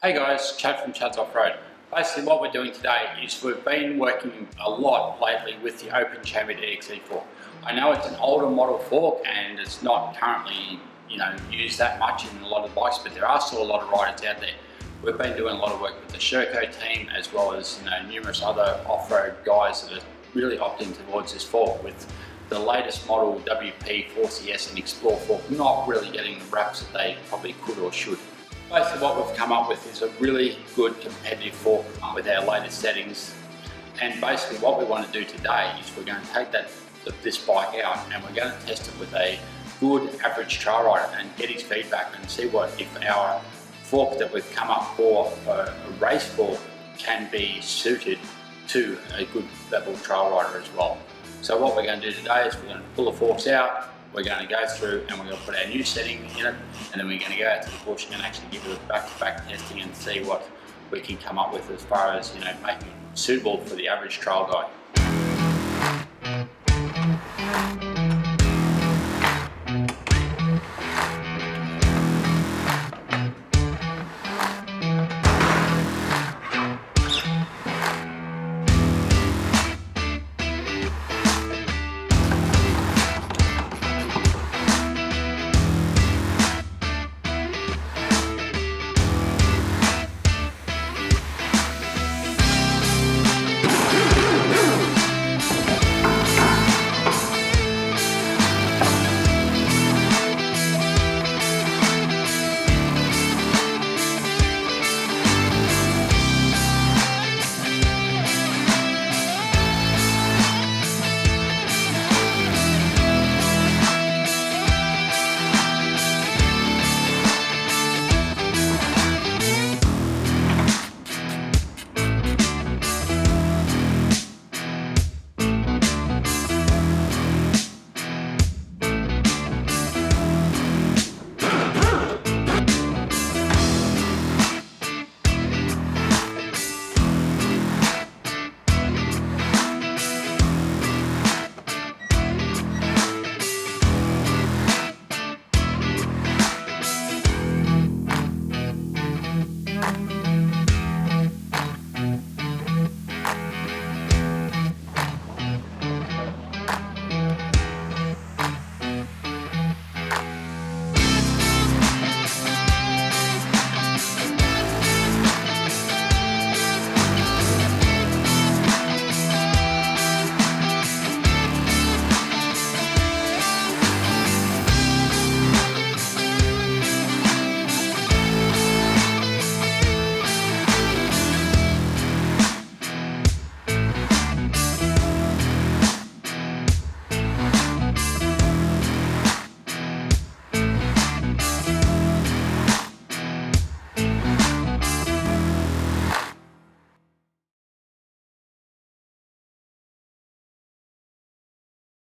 Hey guys, Chad from Chad's Off-Road. Basically what we're doing today is we've been working a lot lately with the open chambered EXE fork. I know it's an older model fork and it's not currently used that much in a lot of bikes, but there are still a lot of riders out there. We've been doing a lot of work with the Sherco team as well as numerous other off-road guys that are really opting towards this fork, with the latest model WP48mm and Explore fork not really getting the raps that they probably could or should. Basically what we've come up with is a really good competitive fork with our latest settings, and basically what we want to do today is we're going to take this bike out and we're going to test it with a good average trail rider and get his feedback and see if our fork that we've come up for a race fork can be suited to a good level trail rider as well. So what we're going to do today is we're going to pull the forks out, we're going to go through and we're going to put our new setting in it, and then we're going to go out to the bush and actually give it a back-to-back testing and see what we can come up with as far as making it suitable for the average trail guy.